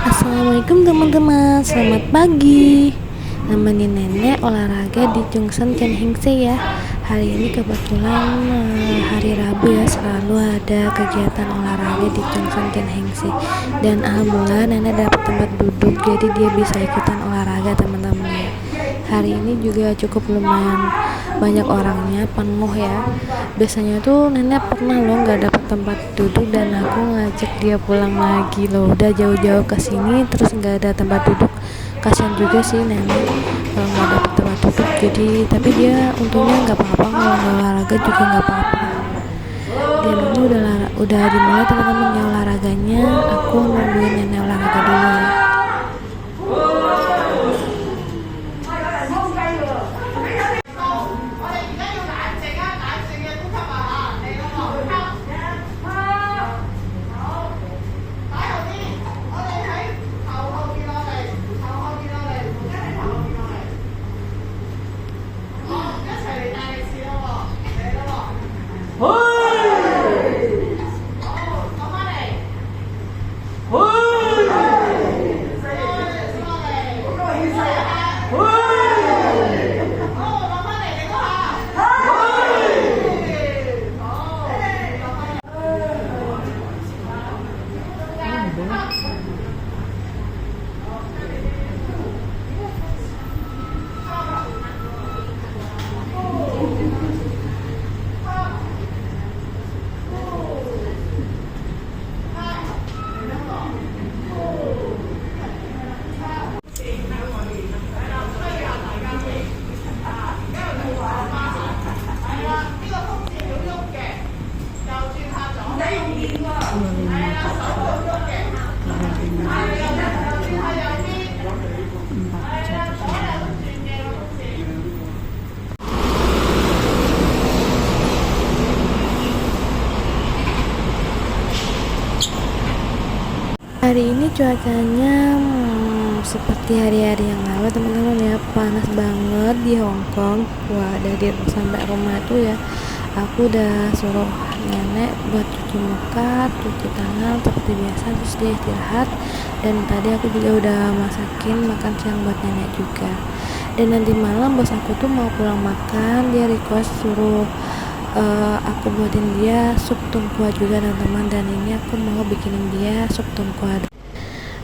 Assalamualaikum teman-teman, selamat pagi. Nemenin nenek olahraga di Jungsan Tianhengse ya. Hari ini kebetulan hari Rabu ya, selalu ada kegiatan olahraga di Jungsan Tianhengse. Dan alhamdulillah nenek dapat tempat duduk, jadi dia bisa ikutan olahraga teman-teman ya. Hari ini juga cukup lumayan banyak orangnya, penuh ya. Biasanya tuh nenek pernah loh nggak dapat tempat duduk dan aku ngajak dia pulang lagi loh. Udah jauh-jauh ke sini terus nggak ada tempat duduk, kasian juga sih nenek kalau nggak dapat tempat duduk. Jadi tapi dia untungnya nggak apa-apa, kalau nggak olahraga juga nggak apa-apa. Dan ini udah dimulai teman-teman ya olahraganya. Aku nungguin nenek olahraga dulu ya. Hari ini cuacanya seperti hari-hari yang lalu teman-teman ya, panas banget di Hong Kong. Wah, dari sampai rumah tuh ya aku udah suruh nenek buat cuci muka, cuci tangan seperti biasa, terus dia istirahat. Dan tadi aku juga udah masakin makan siang buat nenek juga. Dan nanti malam bos aku tuh mau pulang makan, dia request suruh aku buatin dia sup tungkua juga teman-teman. Dan ini aku mau bikinin dia sup tungkua.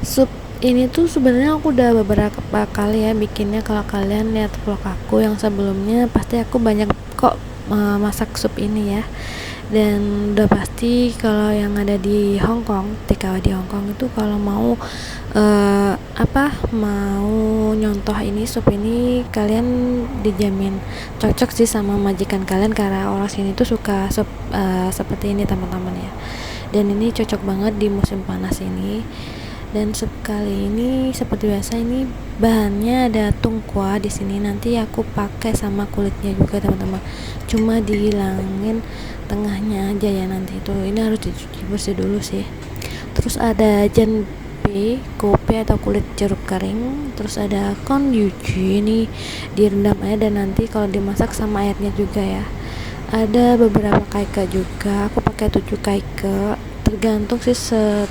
Sup ini tuh sebenarnya aku udah beberapa kali ya bikinnya. Kalau kalian lihat vlog aku yang sebelumnya pasti aku banyak kok masak sup ini ya. Dan udah pasti kalau yang ada di Hong Kong, TKW di Hong Kong itu kalau mau mau nyontoh ini sup ini, kalian dijamin cocok sih sama majikan kalian, karena orang sini tuh suka sup seperti ini teman-teman ya. Dan ini cocok banget di musim panas ini. Dan sup kali ini seperti biasa, ini bahannya ada tungkua di sini. Nanti aku pakai sama kulitnya juga teman-teman, cuma dihilangin tengahnya aja ya nanti itu. Ini harus dicuci bersih dulu sih. Terus ada janpe, kopi atau kulit jeruk kering. Terus ada kondyuji, ini direndam air dan nanti kalau dimasak sama airnya juga ya. Ada beberapa kaike juga, aku pakai 7 kaike, tergantung sih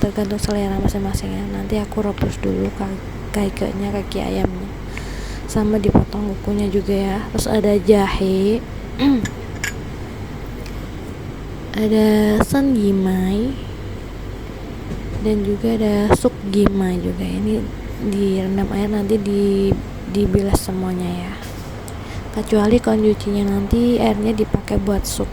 tergantung selera masing-masing ya. Nanti aku rebus dulu kaikenya, kaki ayamnya, sama dipotong kukunya juga ya. Terus ada jahe ada sen gimai dan juga ada suk gimai juga. Ini direndam air, nanti dibilas semuanya ya, kecuali kondyucinya nanti airnya dipakai buat sup.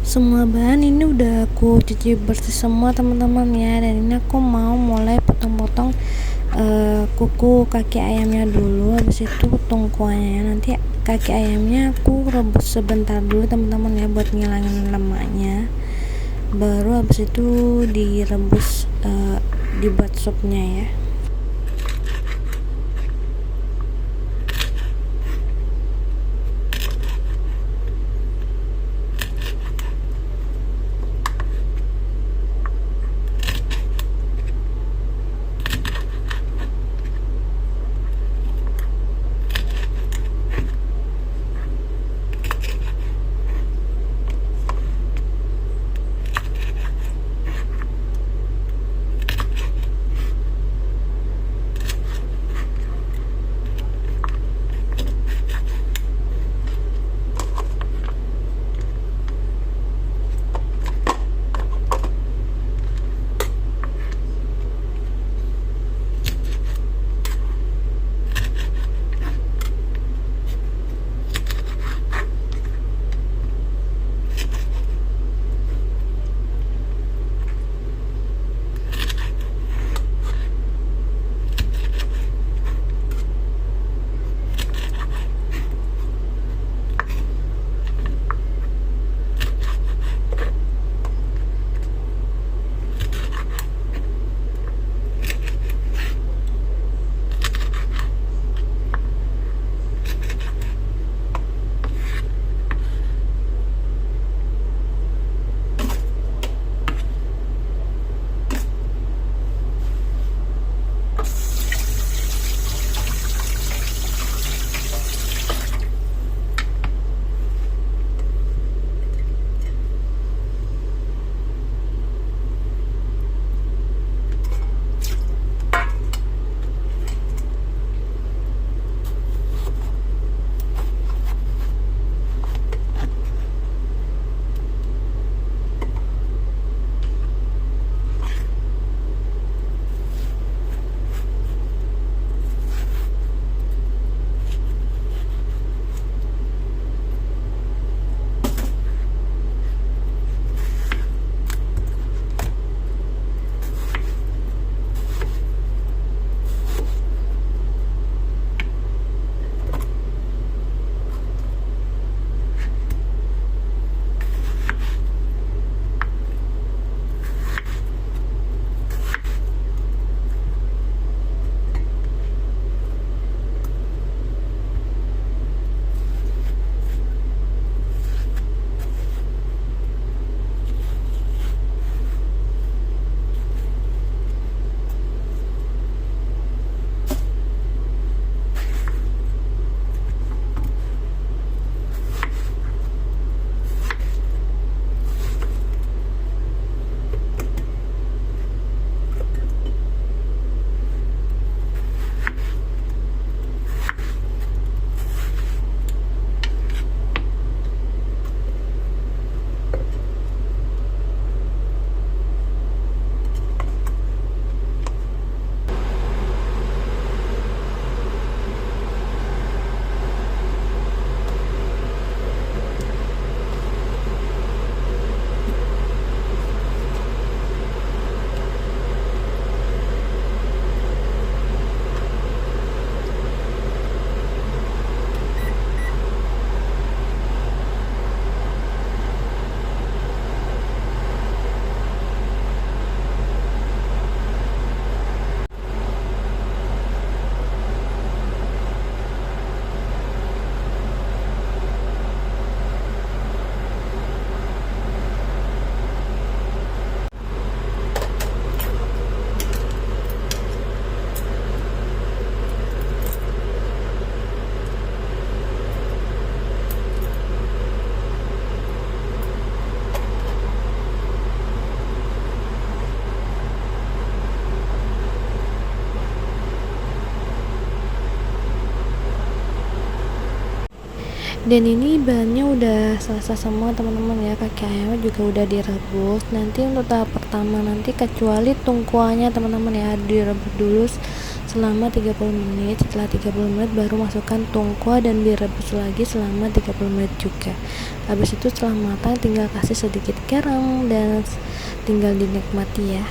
Semua bahan ini udah aku cuci bersih semua teman-teman ya, dan ini aku mau mulai potong-potong kuku kaki ayamnya dulu. Habis itu tungkuannya, nanti kaki ayamnya aku rebus sebentar dulu teman-teman ya, buat ngilangin lemaknya. Baru habis itu direbus, dibuat supnya ya. Dan ini bahannya udah selesai semua teman-teman ya, kaki ayamnya juga udah direbus. Nanti untuk tahap pertama nanti kecuali tungkuannya teman-teman ya, direbus dulu selama 30 menit. Setelah 30 menit baru masukkan tungkua dan direbus lagi selama 30 menit juga. Habis itu setelah matang tinggal kasih sedikit garam dan tinggal dinikmati ya.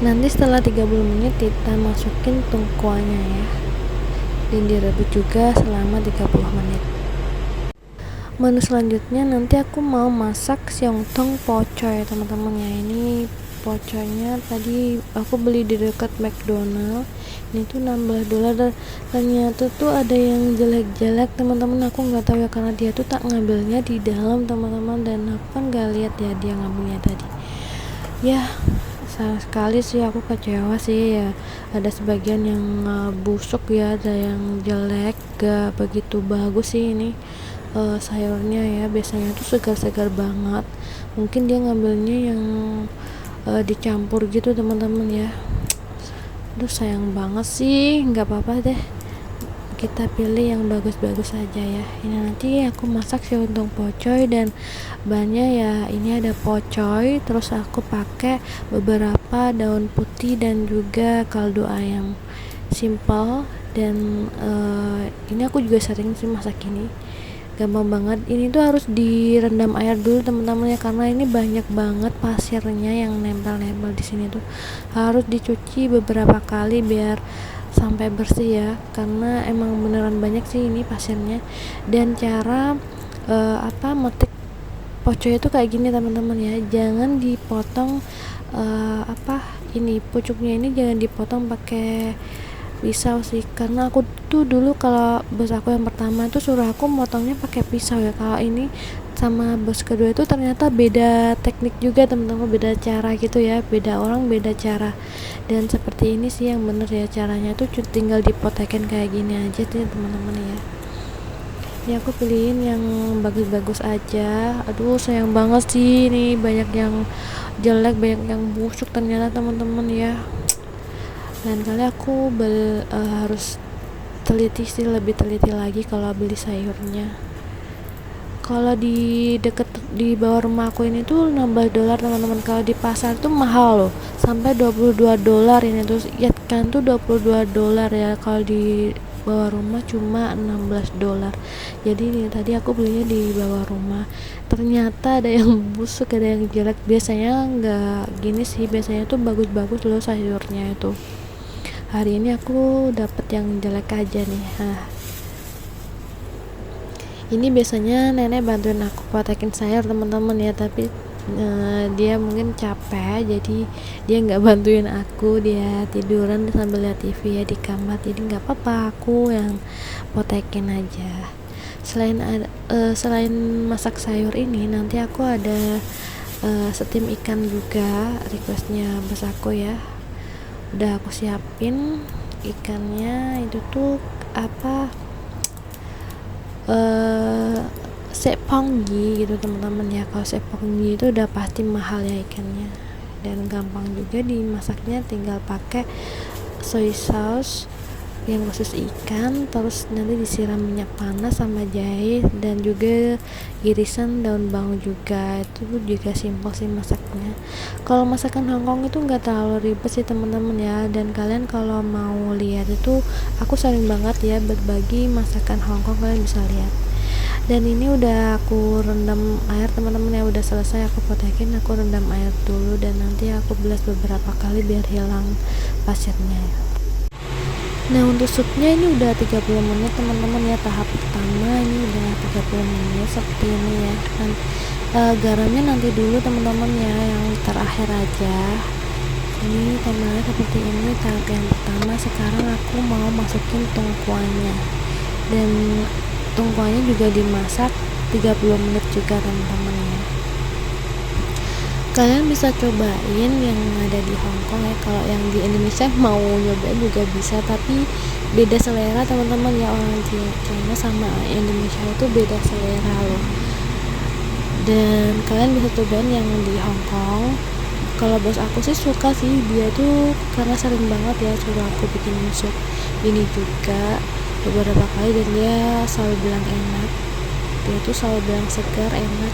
Nanti setelah 30 menit kita masukin tungkuannya ya, dan direbus juga selama 30 menit. Menu selanjutnya nanti aku mau masak siontong pocoy teman-teman ya. Ini pocoynya tadi aku beli di dekat McDonald, ini tuh $16 dan ternyata tuh ada yang jelek-jelek teman-teman. Aku nggak tahu ya karena dia tuh tak ngambilnya di dalam teman-teman, dan aku kan nggak lihat ya dia ngambilnya tadi ya. Sayang sekali sih, aku kecewa sih ya. Ada sebagian yang busuk ya, ada yang jelek, gak begitu bagus sih ini sayurnya ya. Biasanya tuh segar-segar banget, mungkin dia ngambilnya yang dicampur gitu teman-teman ya. Aduh sayang banget sih, nggak apa-apa deh, kita pilih yang bagus-bagus aja ya. Ini nanti aku masak siontong pocoy, dan bahannya ya ini ada pocoy, terus aku pakai beberapa daun putih dan juga kaldu ayam, simple. Dan ini aku juga sering sih masak ini, gampang banget. Ini tuh harus direndam air dulu teman-teman ya, karena ini banyak banget pasirnya yang nempel-nempel di sini tuh. Harus dicuci beberapa kali biar sampai bersih ya, karena emang beneran banyak sih ini pasirnya. Dan cara metik pocoy itu kayak gini teman-teman ya, jangan dipotong ini pucuknya ini jangan dipotong pakai pisau sih, karena aku tuh dulu kalau bos aku yang pertama itu suruh aku motongnya pakai pisau ya. Kalau ini sama bos kedua itu ternyata beda teknik juga teman-teman, beda cara gitu ya, beda orang beda cara. Dan seperti ini sih yang bener ya caranya, tuh tinggal dipotekin kayak gini aja tuh teman-teman ya. Ini aku pilihin yang bagus-bagus aja. Aduh sayang banget sih, ini banyak yang jelek, banyak yang busuk ternyata teman-teman ya. Dan kali aku harus teliti sih, lebih teliti lagi kalau beli sayurnya. Kalau di bawah rumah aku ini tuh $16 teman-teman. Kalau di pasar tuh mahal loh, sampai $22 ini tuh ya kan, tuh $22 ya. Kalau di bawah rumah cuma $16. Jadi ini tadi aku belinya di bawah rumah, ternyata ada yang busuk, ada yang jelek. Biasanya nggak gini sih, biasanya tuh bagus-bagus loh sayurnya itu. Hari ini aku dapet yang jelek aja nih. Ini biasanya nenek bantuin aku potekin sayur teman-teman ya, tapi Dia mungkin capek, jadi dia nggak bantuin aku, dia tiduran sambil lihat TV ya di kamar. Jadi nggak apa-apa, aku yang potekin aja. Selain masak sayur ini, nanti aku ada steam ikan juga, requestnya bos aku ya. Udah aku siapin ikannya, itu tuh apa, seponggi gitu teman-teman ya. Kalau seponggi itu udah pasti mahal ya ikannya, dan gampang juga dimasaknya, tinggal pakai soy sauce yang khusus ikan, terus nanti disiram minyak panas sama jahe dan juga irisan daun bawang juga. Itu juga simpel sih masaknya. Kalau masakan Hongkong itu nggak terlalu ribet sih teman-teman ya, dan kalian kalau mau lihat itu aku sering banget ya berbagi masakan Hongkong, kalian bisa lihat. Dan ini udah aku rendam air teman-teman ya, udah selesai aku potekin, aku rendam air dulu dan nanti aku bilas beberapa kali biar hilang pasirnya ya. Nah untuk supnya ini udah 30 menit teman-teman ya, tahap pertama ini udah 30 menit seperti ini ya. Dan garamnya nanti dulu teman-teman ya, yang terakhir aja. Ini tambahannya seperti ini tahap yang pertama. Sekarang aku mau masukin tungkuannya, dan tungkuannya juga dimasak 30 menit juga teman-teman ya. Kalian bisa cobain yang ada di Hongkong ya, kalau yang di Indonesia mau nyobain juga bisa, tapi beda selera teman-teman ya. Orang China sama Indonesia itu beda selera loh, dan kalian bisa cobain yang di Hongkong. Kalau bos aku sih suka sih, dia tuh karena sering banget ya suruh aku bikin sup ini juga beberapa kali, dan dia selalu bilang enak, dia tuh selalu bilang segar, enak,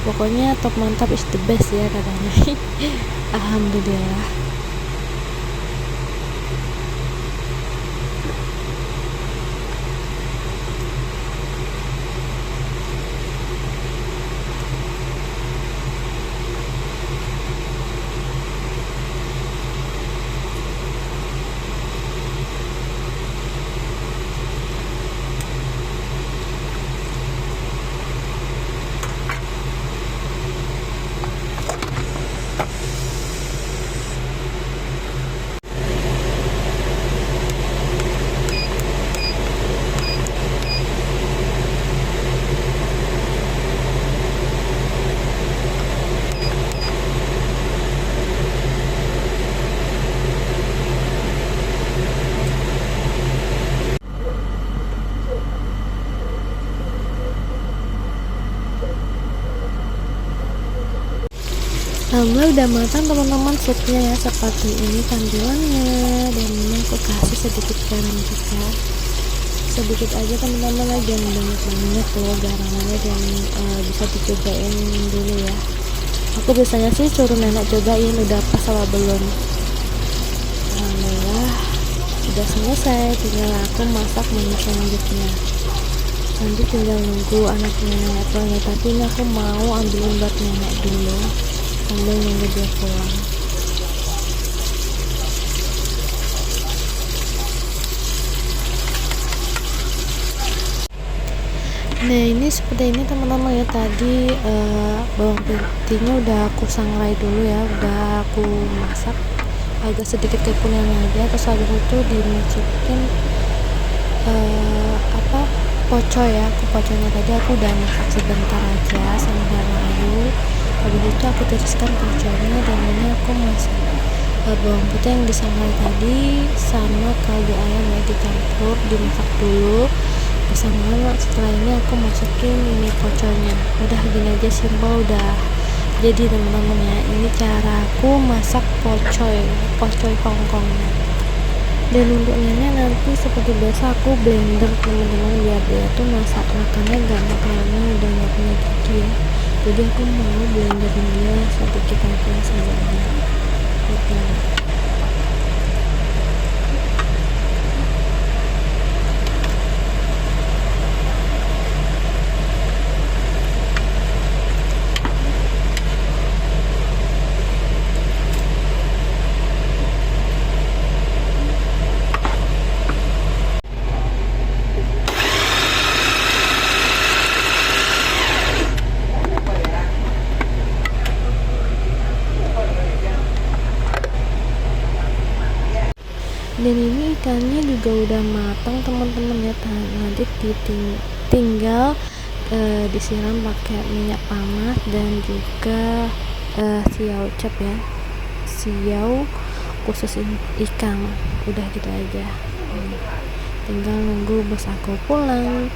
pokoknya top mantap, is the best ya katanya. Alhamdulillah. Alhamdulillah udah matang teman-teman supnya ya, seperti ini tampilannya. Dan ini aku kasih sedikit garam juga, sedikit aja teman-teman lah, jangan banyak loh garamnya, dan bisa dicobain dulu ya. Aku biasanya sih suruh nenek cobain udah pas apa belum. Alhamdulillah udah selesai, tinggal aku masak menu selanjutnya. Nanti tinggal nunggu anaknya nenek pulang ya, tapi ini aku mau ambilin buat nenek dulu sambil nunggu dia pulang. Nah ini seperti ini teman-teman ya, tadi bawang putihnya udah aku sangrai dulu ya, udah aku masak agak sedikit kekuningan aja, terus habis itu dimasukin pocoy ya. Pocoynya tadi aku udah masak sebentar aja sambil lalu, habis itu aku tiriskan pocoynya, dan ini aku masak bawang putih yang disangrai tadi sama kaldu ayam ya, dicampur dimasak dulu bersama. Setelah ini aku masukin ini pocoynya, udah gini aja simpel, udah jadi teman-teman ya. Ini cara aku masak pocoy Hongkongnya. Dan untuk nenek nanti seperti biasa aku blender teman-teman, biar dia tuh masak makannya gampang karena udah nggak punya gigi ya. Jadi aku mau blenderin dia sedikit aja saja gitu. Dan ini ikannya juga udah matang teman-teman ya. Nanti tinggal disiram pakai minyak panas dan juga siau cap ya, siau khusus ikan. Udah gitu aja. Tinggal nunggu bos aku pulang.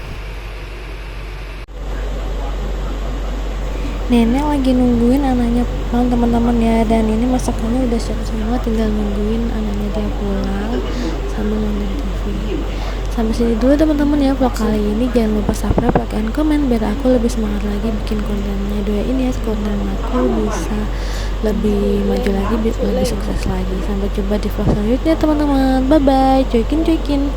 Nenek lagi nungguin anaknya pulang teman-teman ya, dan ini masakannya udah siap semua, tinggal nungguin anaknya dia pulang sambil nonton TV. Sampai sini dulu teman-teman ya vlog kali ini. Jangan lupa subscribe, like, and comment biar aku lebih semangat lagi bikin kontennya. Doain ya konten aku bisa lebih maju lagi, lebih sukses lagi. Sampai jumpa di vlog selanjutnya teman-teman. Bye bye, cuekin.